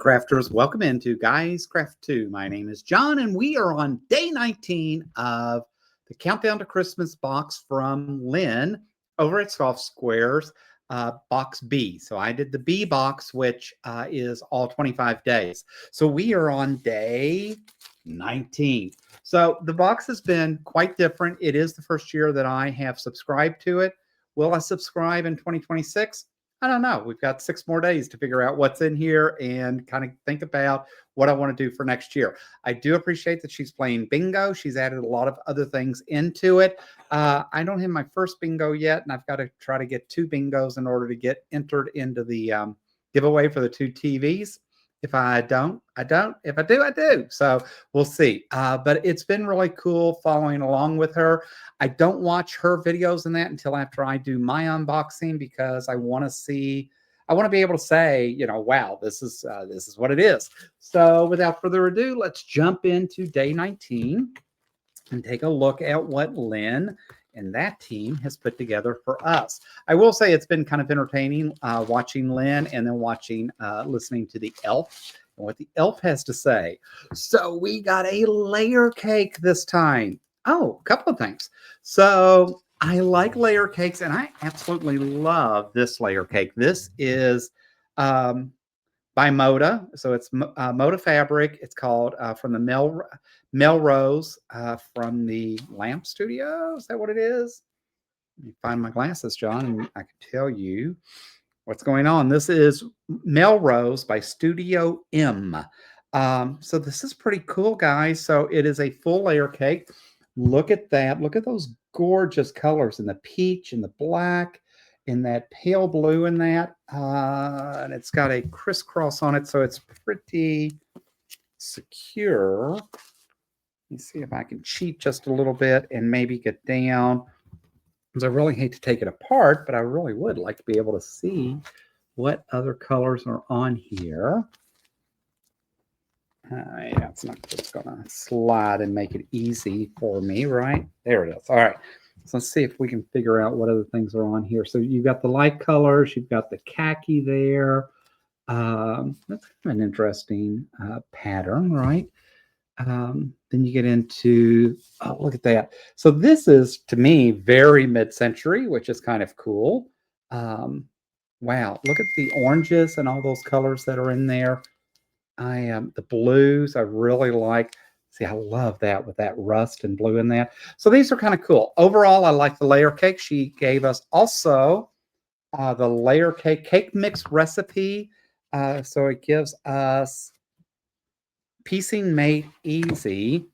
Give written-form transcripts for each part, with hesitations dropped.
crafters, welcome into Guys Craft 2. My name is John, and we are on day 19 of the Countdown to Christmas box from Lynne over at Soft Squares, box B. So I did the B box, which is all 25 days. So we are on day 19. So the box has been quite different. It is the first year that I have subscribed to it. Will I subscribe in 2026? I don't know. We've got 6 more days to figure out what's in here and kind of think about what I want to do for next year. I do appreciate that she's playing bingo. She's added a lot of other things into it. I don't have my first bingo yet, and I've got to try to get 2 bingos in order to get entered into the giveaway for the 2 TVs. If I don't, I don't. If I do, I do. So we'll see. But it's been really cool following along with her. I don't watch her videos and that until after I do my unboxing, because I want to see, I want to be able to say, you know, wow, this is what it is. So without further ado, let's jump into day 19 and take a look at what Lynne and that team has put together for us. I will say it's been kind of entertaining watching Lynne and then listening to the elf and what the elf has to say. So we got a layer cake this time. Oh, a couple of things. So I like layer cakes, and I absolutely love this layer cake. This is by Moda. So it's Moda fabric. It's called from the Melrose from the Lamp Studio. Is that what it is? Let me find my glasses, John, and I can tell you what's going on. This is Melrose by Studio M. So this is pretty cool, guys. So it is a full layer cake. Look at that. Look at those gorgeous colors in the peach and the black and that pale blue in that. And it's got a crisscross on it, so it's pretty secure. Let me see if I can cheat just a little bit and maybe get down, because I really hate to take it apart, but I really would like to be able to see what other colors are on here. Yeah, it's not just going to slide and make it easy for me, right? There it is. All right. So let's see if we can figure out what other things are on here. So you've got the light colors. You've got the khaki there. That's an interesting pattern, right? Then you get into, oh, look at that. So this is, to me, very mid-century, which is kind of cool. Wow. Look at the oranges and all those colors that are in there. The blues I really like. See, I love that with that rust and blue in that. So these are kind of cool. Overall, I like the layer cake. She gave us also the layer cake mix recipe. So it gives us piecing made easy.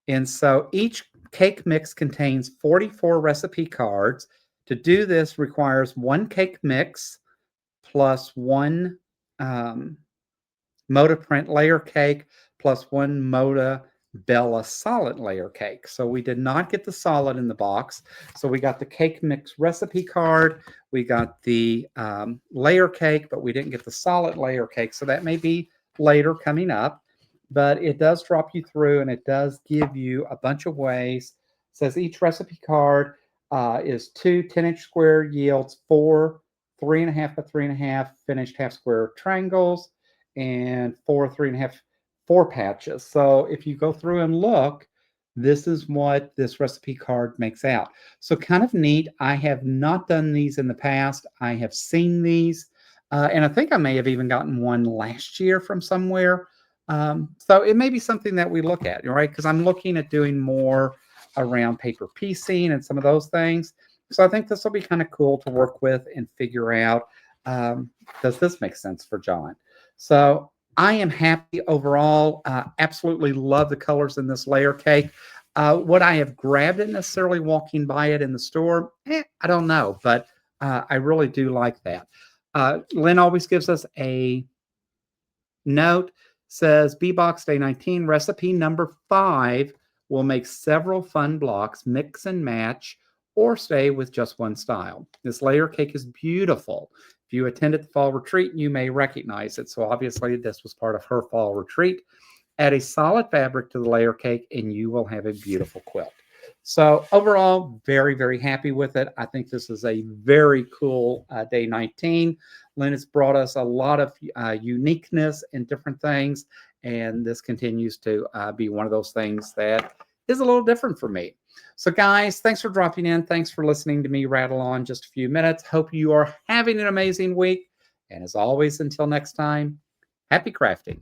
And so each cake mix contains 44 recipe cards. To do this requires 1 cake mix plus 1 Moda print layer cake plus 1 Moda Bella solid layer cake. So we did not get the solid in the box. So we got the cake mix recipe card. We got the layer cake, but we didn't get the solid layer cake. So that may be later coming up, but it does drop you through, and it does give you a bunch of ways. It says each recipe card is 2 10-inch square yields 4 3.5 by 3.5 finished half square triangles, and 4 3.5 4 patches. So if you go through and look, this is what this recipe card makes out. So kind of neat. I have not done these in the past. I have seen these, and I think I may have even gotten one last year from somewhere. So it may be something that we look at, right? Because I'm looking at doing more around paper piecing and some of those things. So I think this will be kind of cool to work with and figure out, does this make sense for John? So I am happy overall. Absolutely love the colors in this layer cake. Would I have grabbed it necessarily walking by it in the store? I don't know, but I really do like that. Lynne always gives us a note. Says B-Box Day 19, recipe number 5 will make several fun blocks, mix and match, or stay with just one style. This layer cake is beautiful. If you attended the fall retreat, you may recognize it. So obviously this was part of her fall retreat. Add a solid fabric to the layer cake and you will have a beautiful quilt. So overall, very, very happy with it. I think this is a very cool day 19. Lynne has brought us a lot of uniqueness and different things. And this continues to be one of those things that is a little different for me. So guys, thanks for dropping in. Thanks for listening to me rattle on just a few minutes. Hope you are having an amazing week. And as always, until next time, happy crafting.